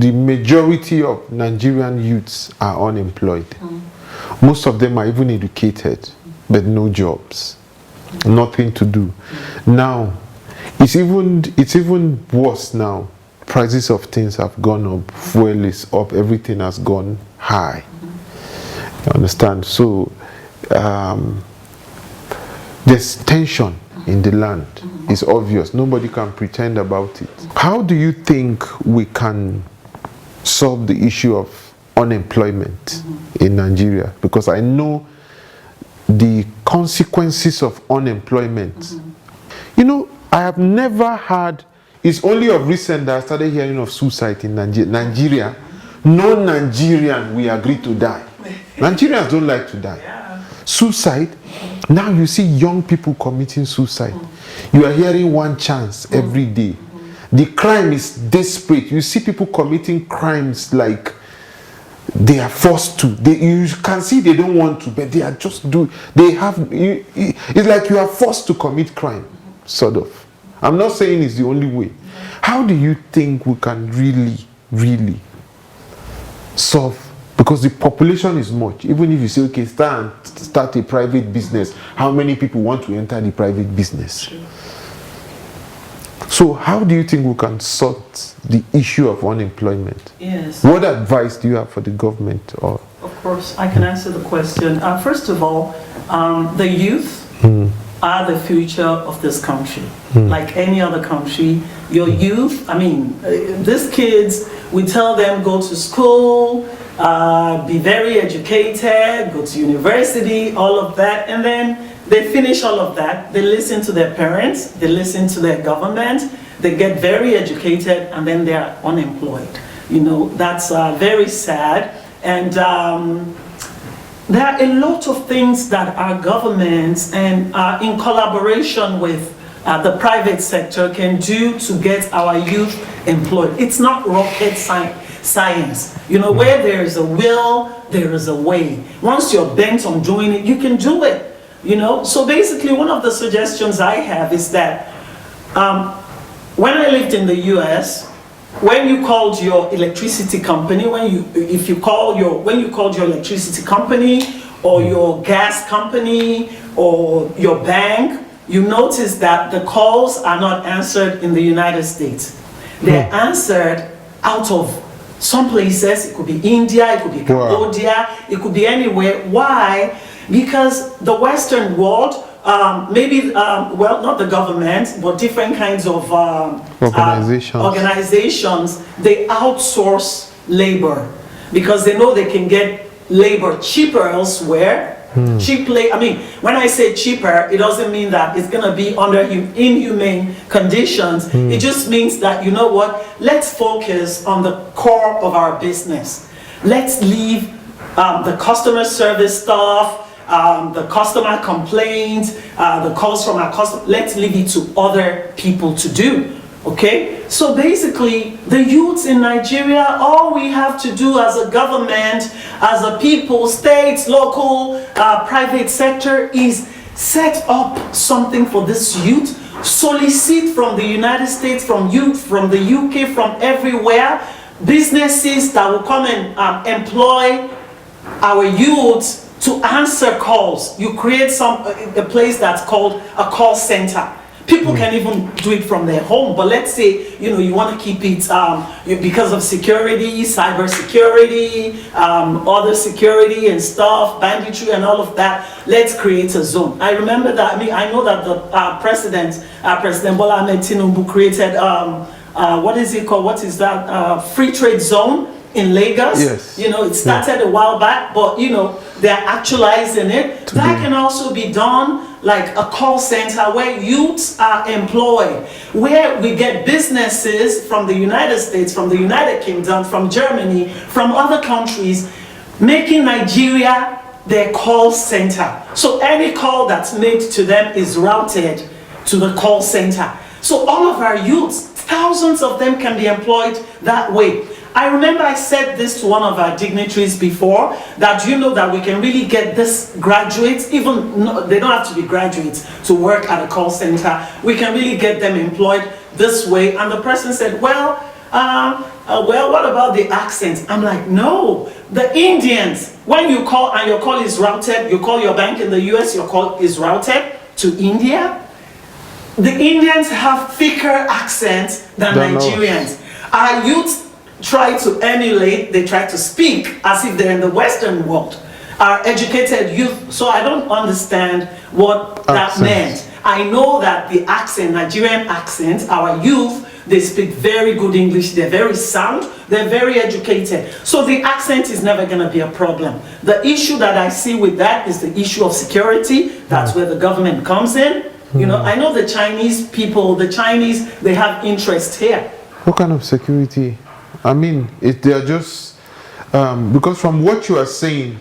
the majority of Nigerian youths are unemployed. Most of them are even educated, but no jobs, nothing to do. Now, it's even worse now. Prices of things have gone up, fuel is up, everything has gone high. You understand? So there's tension in the land. It's obvious. Nobody can pretend about it. How do you think we can solve the issue of unemployment in Nigeria? Because I know the consequences of unemployment. You know, I have never had, it's only of recent that I started hearing of suicide in Nigeria. No Nigerian will agree to die. Nigerians don't like to die. Suicide, now you see young people committing suicide. You are hearing one chance every day. The crime is desperate. You see people committing crimes like they are forced to. You can see they don't want to, but they are just do. They have. It's like you are forced to commit crime, sort of. I'm not saying it's the only way. How do you think we can really solve? Because the population is much. Even if you say, okay, start a private business, how many people want to enter the private business? So how do you think we can sort the issue of unemployment? Yes. What advice do you have for the government? Or of course, I can answer the question. First of all, the youth are the future of this country. Like any other country, your youth, I mean, these kids, we tell them go to school, be very educated, go to university, all of that, and then they finish all of that, they listen to their parents, they listen to their government, they get very educated, and then they are unemployed. You know, that's very sad. And there are a lot of things that our governments and in collaboration with the private sector can do to get our youth employed. It's not rocket science. You know, where there is a will, there is a way. Once you're bent on doing it, you can do it. You know, so basically one of the suggestions I have is that when I lived in the US, when you called your electricity company, when you called your electricity company or your gas company or your bank, you notice that the calls are not answered in the United States. They're answered out of some places. It could be India, it could be Cambodia, it could be anywhere. Why? Because the Western world, maybe, well, not the government, but different kinds of organizations, they outsource labor because they know they can get labor cheaper elsewhere. I mean, when I say cheaper, it doesn't mean that it's going to be under inhumane conditions. It just means that, you know what, let's focus on the core of our business. Let's leave the customer service stuff, the customer complaints, the calls from our customers, let's leave it to other people to do. Okay? So basically, the youths in Nigeria, all we have to do as a government, as a people, states, local, private sector, is set up something for this youth, solicit from the United States, from youth, from the UK, from everywhere, businesses that will come and employ our youths to answer calls. You create a place that's called a call center. People can even do it from their home, but let's say, you know, you want to keep it because of security, cyber security, other security and stuff, banditry and all of that. Let's create a zone. I remember that. I mean, I know that the President Bola Ahmed Tinubu created what is it called? What is that? Free trade zone in Lagos. Yes. You know, it started a while back, but you know, they're actualizing it. That can also be done like a call center where youths are employed, where we get businesses from the United States, from the United Kingdom, from Germany, from other countries, making Nigeria their call center. So any call that's made to them is routed to the call center. So all of our youths, thousands of them can be employed that way. I remember I said this to one of our dignitaries before, that you know that we can really get this graduates, even they don't have to be graduates to work at a call center. We can really get them employed this way. And the person said, well, well, what about the accent? I'm like, no, the Indians, when you call and your call is routed, you call your bank in the US, your call is routed to India. The Indians have thicker accents than Nigerians. Our youth try to emulate, they try to speak as if they're in the Western world. Our educated youth, so I don't understand what that meant. I know that the accent, Nigerian accent, our youth, they speak very good English, they're very sound, they're very educated. So the accent is never going to be a problem. The issue that I see with that is the issue of security. That's where the government comes in. You know, I know the Chinese people, they have interest here. What kind of security? I mean, they're just, because from what you are saying,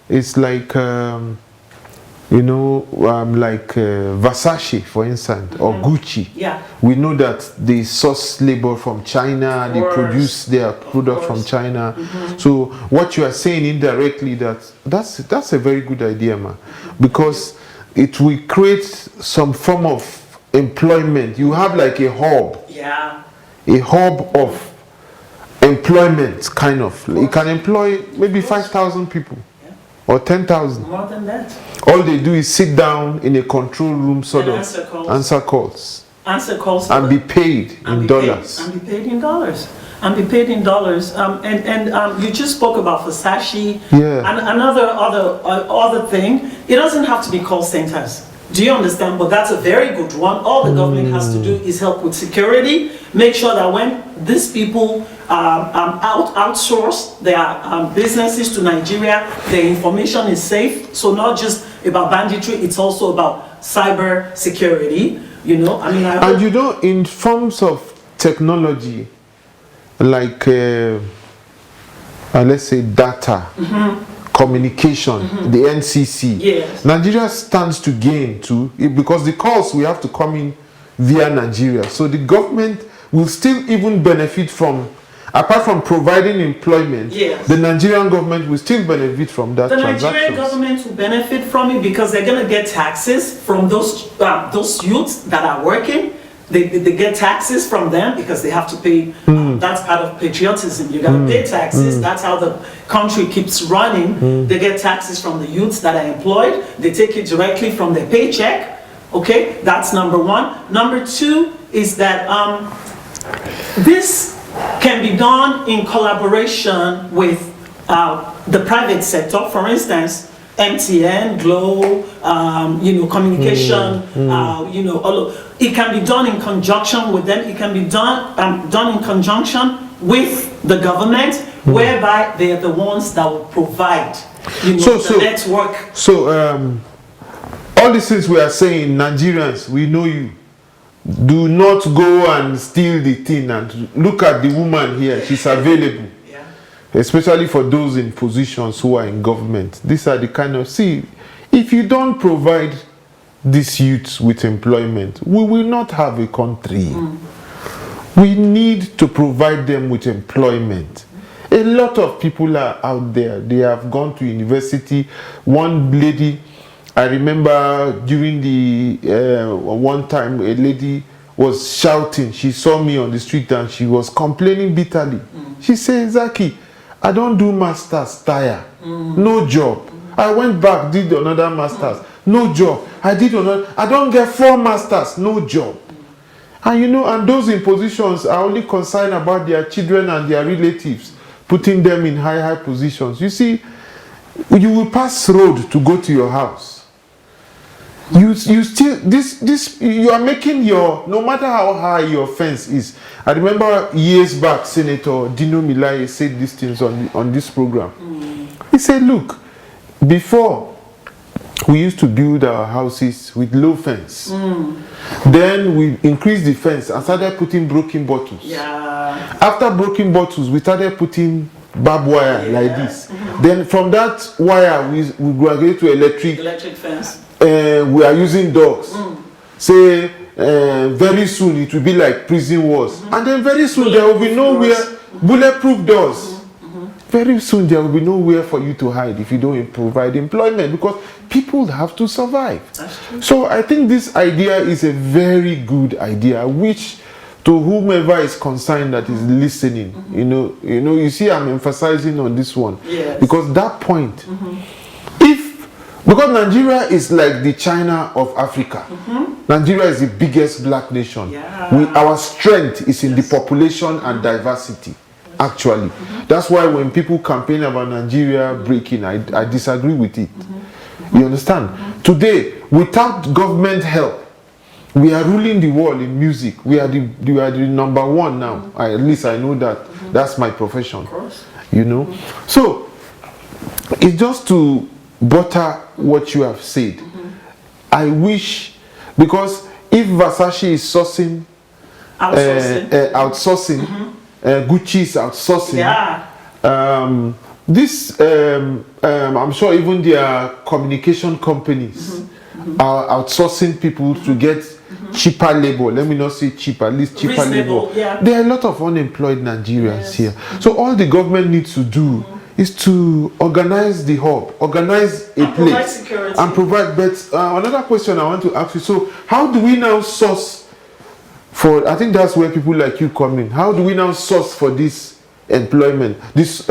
it's like, you know, like Versace, for instance, or Gucci. Yeah. We know that they source labor from China, they produce their product from China. So what you are saying indirectly, that's a very good idea, man, because it will create some form of employment. You have like a hub. Yeah. A hub of employment, kind of. You can employ maybe 5,000 people. Or 10,000. More than that. All they do is sit down in a control room, sort of answer calls, and be paid in dollars. And be paid in dollars. And be paid in dollars. And you just spoke about Versace. Yeah. And another other thing. It doesn't have to be call centers. Do you understand? But that's a very good one. All the government has to do is help with security. Make sure that when these people outsource their businesses to Nigeria, their information is safe. So not just about banditry, it's also about cyber security. You know, I mean, and you know, in forms of technology, like let's say data. Communication, the NCC. Yes. Nigeria stands to gain too, because the calls we have to come in via Nigeria. So the government will still even benefit from, apart from providing employment, yes, the Nigerian government will still benefit from that. The Nigerian government will benefit from it because they're going to get taxes from those youths that are working. They get taxes from them because they have to pay. That's part of patriotism. You got to pay taxes. That's how the country keeps running. They get taxes from the youths that are employed. They take it directly from their paycheck. Okay, that's number one. Number two is that this can be done in collaboration with the private sector. For instance, MTN, Glo, you know, communication, you know, all of, it can be done in conjunction with them. It can be done in conjunction with the government, whereby they are the ones that will provide, you know, the network. So, all these things we are saying, Nigerians, we know you. Do not go and steal the thing and look at the woman here. She's available. Especially for those in positions who are in government. These are the kind of, see, if you don't provide these youths with employment, we will not have a country. We need to provide them with employment. A lot of people are out there. They have gone to university. One lady, I remember during the, one time a lady was shouting. She saw me on the street and she was complaining bitterly. She said, Zaki, I don't do master's tire, no job. I went back, did another master's, no job. I did another, I don't get 4 masters, no job. And you know, and those in positions are only concerned about their children and their relatives, putting them in high positions. You see, you will pass road to go to your house. You still, you are making your, no matter how high your fence is. I remember years back, Senator Dino Milaye said these things on this program. He said, look, before we used to build our houses with low fence. Then we increased the fence and started putting broken bottles. Yeah. After broken bottles, we started putting barbed wire like this. Then from that wire, we graduated to electric fence. We are using dogs. Say very soon it will be like prison walls, and then very soon there will be nowhere, bulletproof doors. Very soon there will be nowhere for you to hide if you don't provide employment, because people have to survive. So I think this idea is a very good idea, which to whomever is concerned that is listening, you see, I'm emphasizing on this one. Yes. Because that point, because Nigeria is like the China of Africa. Nigeria is the biggest black nation. Yeah. Our strength is in the population and diversity, actually. That's why when people campaign about Nigeria breaking, I disagree with it. You understand? Today, without government help, we are ruling the world in music. We are the number one now. At least I know that. That's my profession. Of course. So, it's just to butter what you have said. I wish, because if Versace is outsourcing, Gucci is outsourcing, I'm sure even their communication companies are outsourcing people to get cheaper labor. Let me not say cheap, at least cheaper labor. Yeah. There are a lot of unemployed Nigerians here. So all the government needs to do is to organize the hub, organize a place, and provide beds. Another question I want to ask you, so how do we now source for, I think that's where people like you come in, how do we now source for this employment, this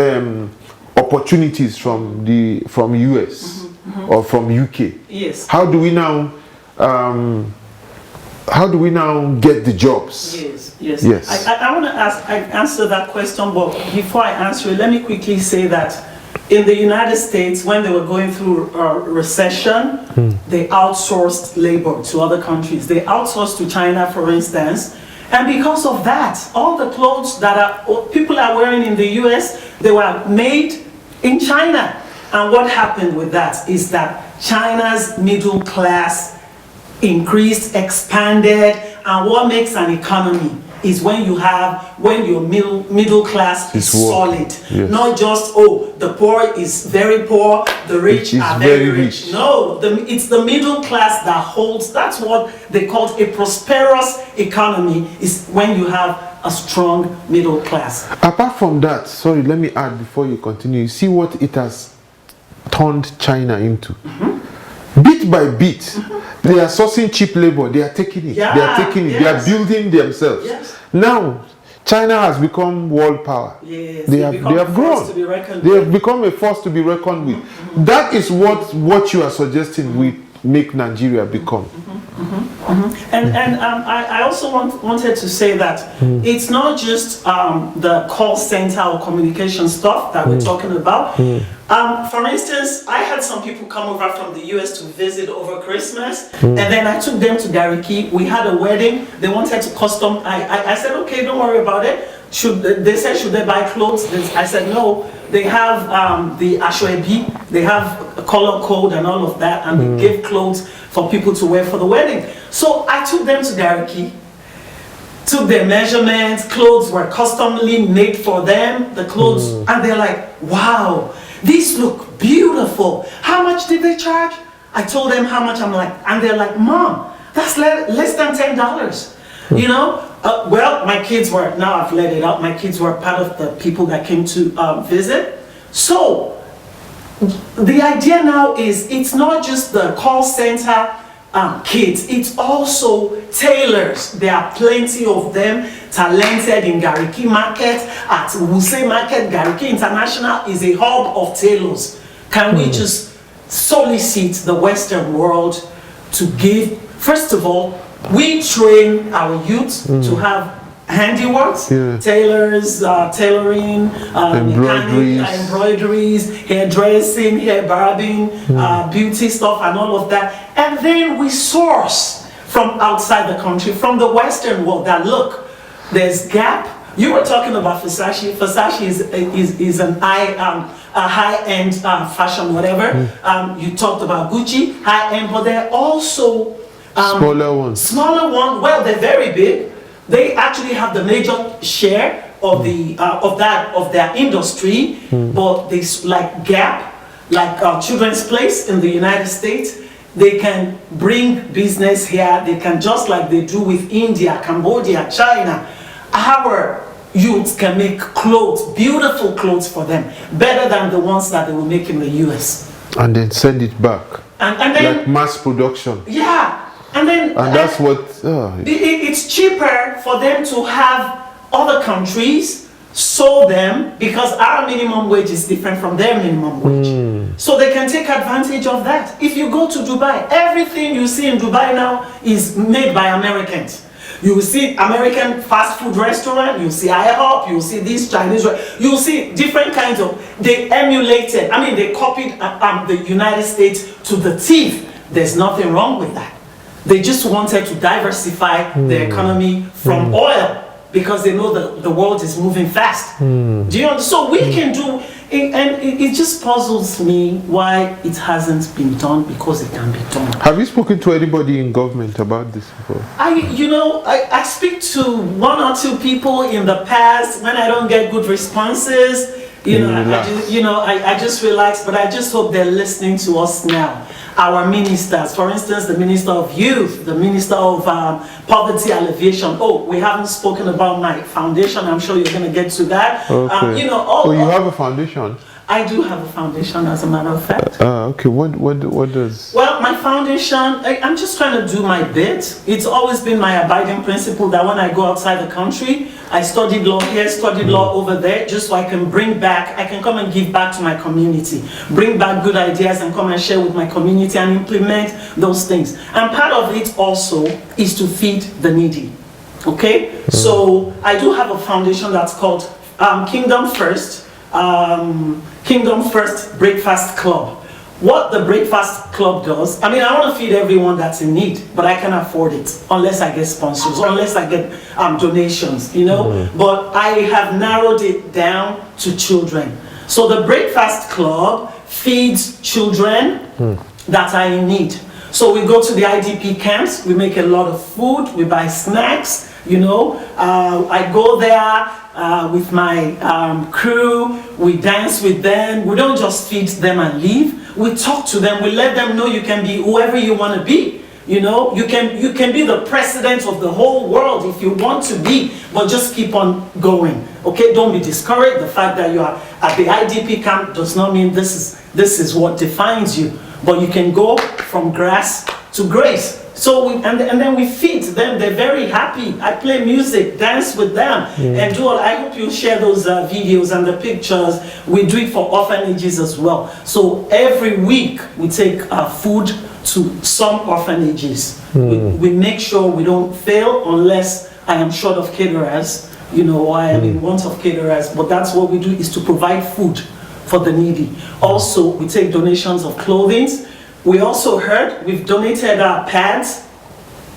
opportunities from US or from UK? Yes. How do we now get the jobs? Yes. I want to answer that question, but before I answer it, let me quickly say that in the United States, when they were going through a recession, they outsourced labor to other countries. They outsourced to China, for instance, and because of that, all the clothes that people are wearing in the US, they were made in China. And what happened with that is that China's middle class increased, expanded, and what makes an economy is when your middle class is solid. Yes. Not just, the poor is very poor, the rich are very rich. No, it's the middle class that holds. That's what they call a prosperous economy, is when you have a strong middle class. Apart from that, sorry, let me add before you continue. You see what it has turned China into. Bit by bit, they are sourcing cheap labor. They are taking it. They are taking it. They are building themselves. Now, China has become world power. They have grown. They have become a force to be reckoned with. That is what you are suggesting we make Nigeria become. And I also wanted to say that it's not just the call center or communication stuff that we're talking about. For instance, I had some people come over from the US to visit over Christmas, and then I took them to Gariki. We had a wedding. They wanted to custom. I said, okay, don't worry about it. They said, should they buy clothes? I said, no. They have the Ashwebi, they have a color code and all of that, and they give clothes for people to wear for the wedding. So I took them to Gariki, took their measurements, clothes were customly made for them, the clothes, and they're like, wow, these look beautiful. How much did they charge? I told them how much, and they're like, Mom, that's less than $10. Well, my kids were, now I've let it out, my kids were part of the people that came to visit. So, the idea now is, it's not just the call center kids, it's also tailors. There are plenty of them, talented in Gariki Market, at Wuse Market. Gariki International is a hub of tailors. Can we just solicit the Western world to give, first of all, we train our youth to have handiworks, tailors, tailoring, embroideries, hairdressing, hair barbing, beauty stuff and all of that. And then we source from outside the country, from the Western world, that look, there's Gap. You were talking about Versace. Versace is a high-end fashion, whatever. You talked about Gucci, high-end, but they're also smaller ones. Well, they're very big. They actually have the major share of their industry. But they, like Gap, like Children's Place in the United States, they can bring business here. They can, just like they do with India, Cambodia, China. Our youths can make clothes, beautiful clothes for them, better than the ones that they will make in the US. And then send it back. And then, like mass production. Yeah. And then, that's what it it's cheaper for them to have other countries sow them, because our minimum wage is different from their minimum wage. So they can take advantage of that. If you go to Dubai, everything you see in Dubai now is made by Americans. You will see American fast food restaurant, you see IHOP, you see these Chinese, you see different kinds of, they emulated, I mean they copied the United States to the teeth. There's nothing wrong with that. They just wanted to diversify the economy from oil, because they know that the world is moving fast. Do you know? So we can do, and it just puzzles me why it hasn't been done, because it can be done. Have you spoken to anybody in government about this before? I speak to one or two people in the past. When I don't get good responses, I just relax, but I just hope they're listening to us now. Our ministers, for instance, the Minister of Youth, the Minister of Poverty Alleviation. Oh, we haven't spoken about my foundation. I'm sure you're going to get to that. Okay. You have a foundation? I do have a foundation, as a matter of fact. Okay. What does? Well, my foundation, I'm just trying to do my bit. It's always been my abiding principle that when I go outside the country, I studied law here, studied law over there, just so I can bring back, I can come and give back to my community, bring back good ideas and come and share with my community and implement those things. And part of it also is to feed the needy. Okay? So I do have a foundation that's called Kingdom First Breakfast Club. What the Breakfast Club does, I mean, I want to feed everyone that's in need, but I can't afford it unless I get sponsors, unless I get donations, you know. But I have narrowed it down to children. So the Breakfast Club feeds children that are in need. So we go to the IDP camps, we make a lot of food, we buy snacks, you know. I go there with my crew, we dance with them. We don't just feed them and leave. We talk to them, we let them know you can be whoever you want to be. You know, you can be the president of the whole world if you want to be, but just keep on going. Okay, don't be discouraged. The fact that you are at the IDP camp does not mean this is what defines you. But you can go from grass to grace. So and then we feed them. They're very happy. I play music, dance with them, and do all. I hope you share those videos and the pictures. We do it for orphanages as well. So every week we take food to some orphanages. We make sure we don't fail unless I am short of caterers, you know, or I am in want of caterers. But that's what we do, is to provide food for the needy. Also, we take donations of clothing. We also heard we've donated pads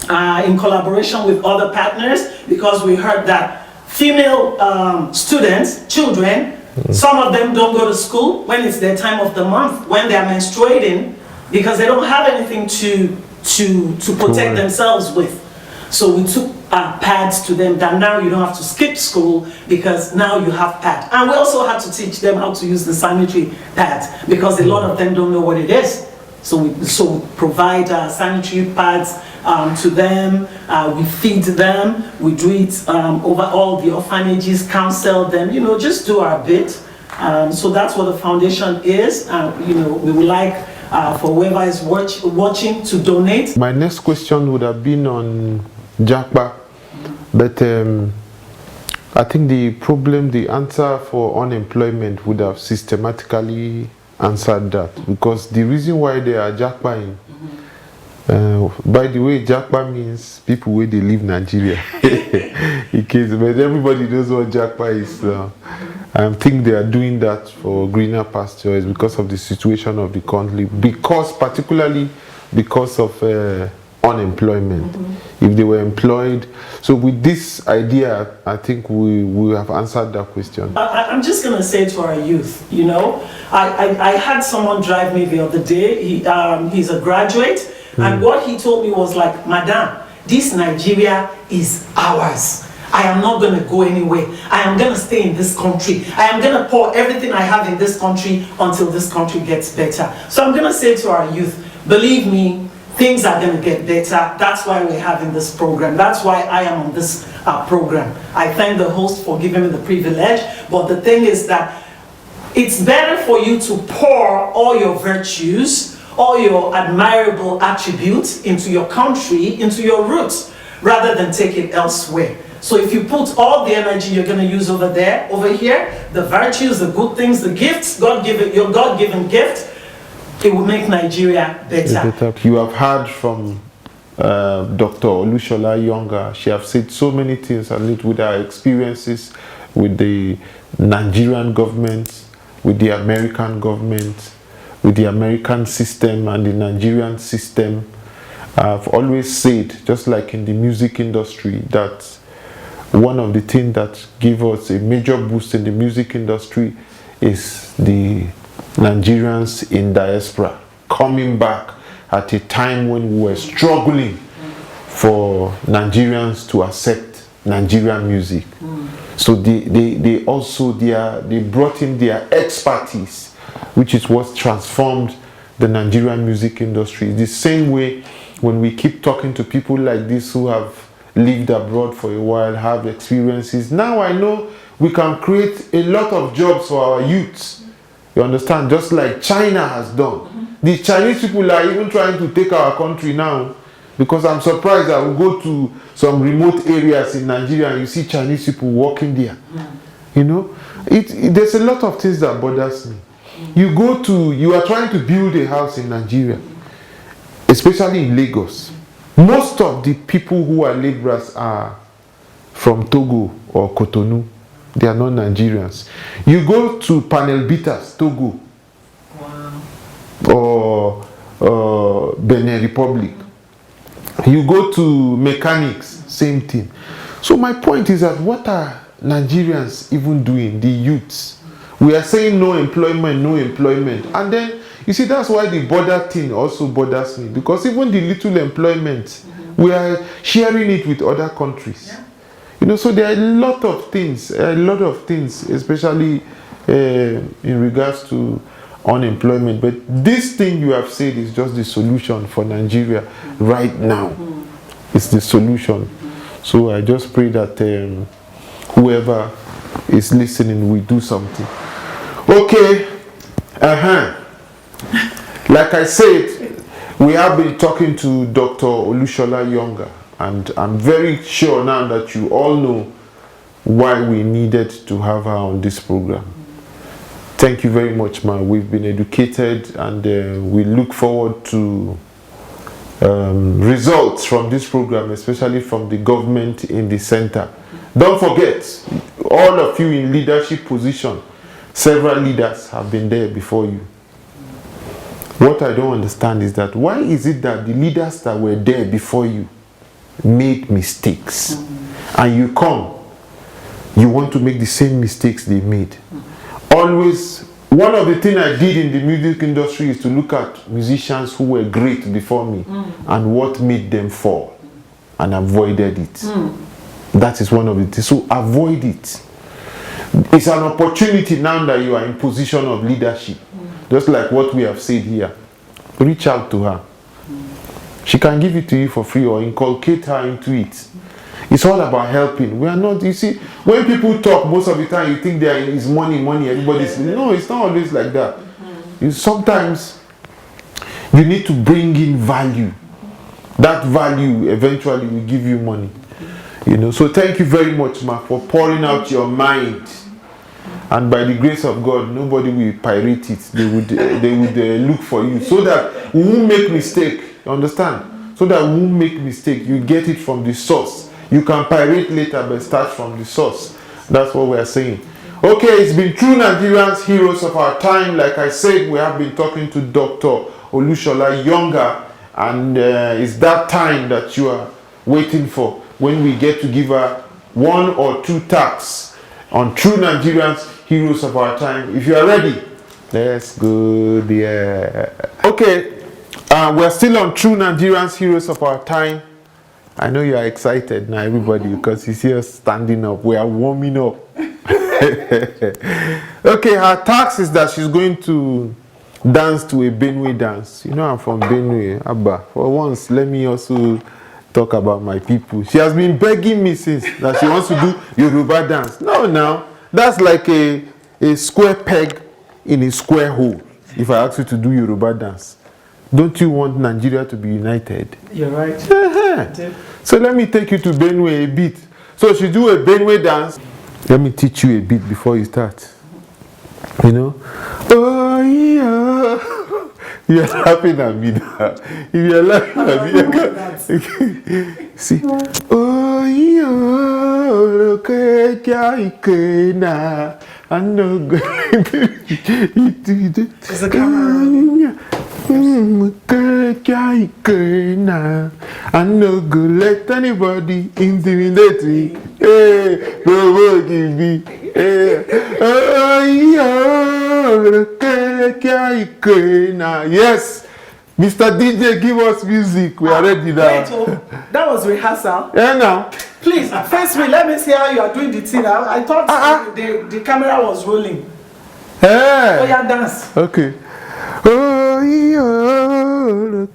in collaboration with other partners, because we heard that female students, children, some of them don't go to school when it's their time of the month, when they're menstruating, because they don't have anything to protect themselves with. So we took pads to them, that now you don't have to skip school because now you have pads. And we also had to teach them how to use the sanitary pads, because a lot of them don't know what it is. So we provide sanitary pads to them, we feed them, we do it over all the orphanages, counsel them, you know, just do our bit. So that's what the foundation is. You know, we would like for whoever is watching to donate. My next question would have been on Japa, but I think the answer for unemployment would have systematically answered that, because the reason why they are Japa by the way, Japa means people where they live Nigeria. In case, but everybody knows what Japa is. I think they are doing that for greener pastures because of the situation of the country, particularly because of unemployment. If they were employed, so with this idea, I think we have answered that question. I'm just going to say to our youth, you know, I had someone drive me the other day. He's a graduate, and what he told me was like, Madam, this Nigeria is ours. I am not going to go anywhere. I am going to stay in this country. I am going to pour everything I have in this country until this country gets better. So I'm going to say to our youth, believe me, things are going to get better. That's why we're having this program. That's why I am on this program. I thank the host for giving me the privilege. But the thing is that it's better for you to pour all your virtues, all your admirable attributes into your country, into your roots, rather than take it elsewhere. So if you put all the energy you're going to use over there, over here, the virtues, the good things, the gifts, your God-given gift, it will make Nigeria better. You have heard from Dr. Olushola Younger. She has said so many things and with her experiences with the Nigerian government, with the American government, with the American system and the Nigerian system. I've always said, just like in the music industry, that one of the things that give us a major boost in the music industry is the Nigerians in diaspora coming back at a time when we were struggling for Nigerians to accept Nigerian music. So they also brought in their expertise, which is what transformed the Nigerian music industry. The same way when we keep talking to people like this who have lived abroad for a while, have experiences. Now I know we can create a lot of jobs for our youths. You understand? Just like China has done. The Chinese people are even trying to take our country now, because I'm surprised I will go to some remote areas in Nigeria and you see Chinese people working there. You know, there's a lot of things that bothers me. You are trying to build a house in Nigeria, especially in Lagos. Most of the people who are laborers are from Togo or Cotonou. They are not Nigerians. You go to panel beaters, Togo, or Benin Republic. You go to mechanics, same thing. So my point is that what are Nigerians even doing, the youths? We are saying no employment, no employment. And then, you see, that's why the border thing also bothers me. Because even the little employment, we are sharing it with other countries. You know, so there are a lot of things, especially in regards to unemployment. But this thing you have said is just the solution for Nigeria right now. It's the solution. So I just pray that whoever is listening will do something. Okay. Like I said, we have been talking to Dr. Olushola Younger, and I'm very sure now that you all know why we needed to have her on this program. Thank you very much, man. We've been educated, and we look forward to results from this program, especially from the government in the center. Don't forget, all of you in leadership position, several leaders have been there before you. What I don't understand is that why is it that the leaders that were there before you made mistakes, and you want to make the same mistakes they made? Always, one of the things I did in the music industry is to look at musicians who were great before me and what made them fall, and avoided it. That is one of the things. So avoid it. It's an opportunity now that you are in position of leadership. Just like what we have said here. Reach out to her. She can give it to you for free or inculcate her into it. It's all about helping. We are not, you see, when people talk, most of the time you think there is money, everybody's. No, it's not always like that. Sometimes you need to bring in value. That value eventually will give you money. You know, so thank you very much, Ma, for pouring out your mind. And by the grace of God, nobody will pirate it. They would look for you, so that we won't make mistake. You understand? So that we won't make mistake. You get it from the source. You can pirate later, but start from the source. That's what we are saying. Okay, it's been True Nigerians, Heroes of Our Time. Like I said, we have been talking to Dr. Olushola Younger, and it's that time that you are waiting for, when we get to give her 1 or 2 tasks on True Nigerians, Heroes of Our Time. If you are ready, let's go there. Okay, we're still on True Nigerians, Heroes of Our Time. I know you are excited now, everybody, because you see us standing up. We are warming up. Okay, her task is that she's going to dance to a Benue dance. You know, I'm from Benue, Abba. For once, let me also talk about my people. She has been begging me since that she wants to do Yoruba dance. No, now, that's like a square peg in a square hole. If I ask you to do Yoruba dance, don't you want Nigeria to be united? You're right. So let me take you to Benue a bit. So she do a Benue dance. Let me teach you a bit before you start. You know? Oh yeah. You're laughing at me now. If you're laughing at me, you can see. Oh yeah, look at na. I know good. It's a camera. I no good let anybody intimidate me. Hey, provoke me. Hey, oh yeah, yes, Mr. DJ, give us music. We are ready now. Wait, that was rehearsal. Yeah, now. Please, face me. Let me see how you are doing the thing. I thought the camera was rolling. Hey. Oh yeah, dance. Okay. Oh yeah,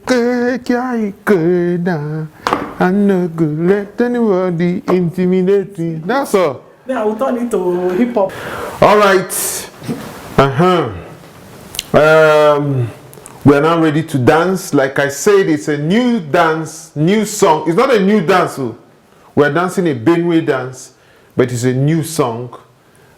I'm not good. Let anybody intimidate me. That's all. Then I will turn it to hip hop. All right. We're now ready to dance. Like I said, it's a new dance, new song. It's not a new dance. We're dancing a Benue dance, but it's a new song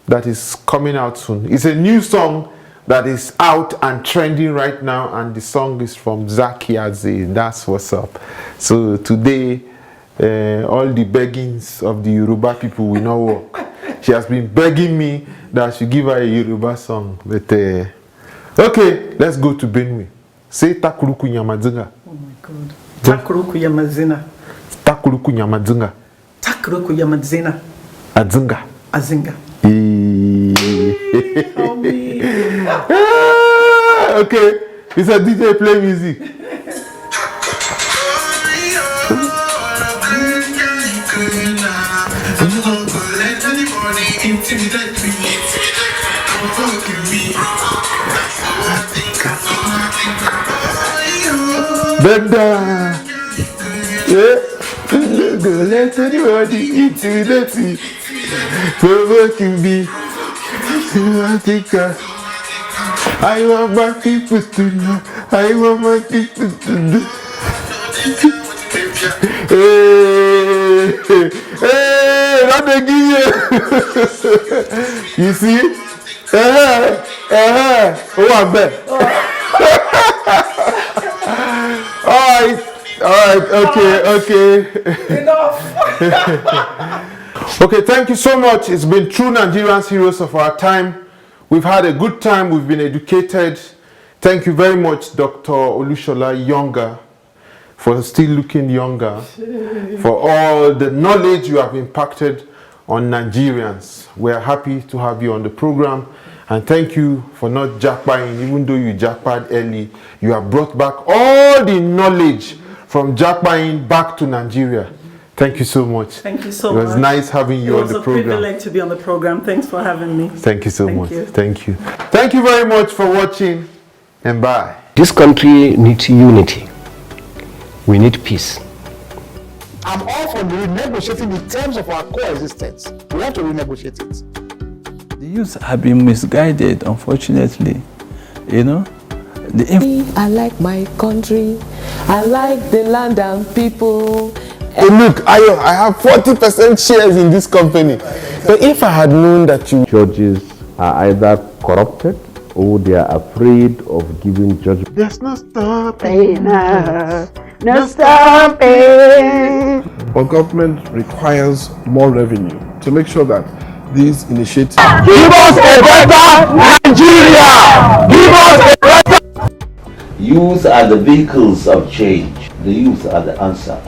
that is coming out soon. It's a new song that is out and trending right now, and the song is from Zakiaze. That's what's up. So today, all the beggings of the Yoruba people will not work. She has been begging me that I should give her a Yoruba song. But okay, let's go to Benue. Say Takuruku Nyamadzinga. Oh my God. Takuruku Yamazina. Takuruku Nyamadzinga. Takuruku Yamadzina. Adzinga. Azinga. Help me. Okay, it's a DJ play music. Benda, yeah, let anybody intimidate me, provoking me. I want my people to know. I want my people to know. Hey, not the you see? Oh, I bet. All right, okay. Enough. Okay, thank you so much. It's been true Nigerians, heroes of our time. We've had a good time. We've been educated. Thank you very much, Dr. Olushola Younger, for still looking younger, for all the knowledge you have impacted on Nigerians. We're happy to have you on the program. And thank you for not jackpotting. Even though you jackpot early, you have brought back all the knowledge from jackpotting back to Nigeria. Thank you so much. Thank you so much. It was nice having you on the program. It was a privilege to be on the program. Thanks for having me. Thank you so much. Thank you. Thank you very much for watching, and bye. This country needs unity. We need peace. I'm all for renegotiating the terms of our coexistence. We have to renegotiate it. The youth have been misguided, unfortunately. You know? I like my country. I like the land and people. Hey, look, I have 40% shares in this company. So if I had known that you... Judges are either corrupted or they are afraid of giving judgment. There's no stopping. No stopping. But government requires more revenue to make sure that these initiatives... Give us a better Nigeria! Give us a better... Youth are the vehicles of change. The youth are the answer.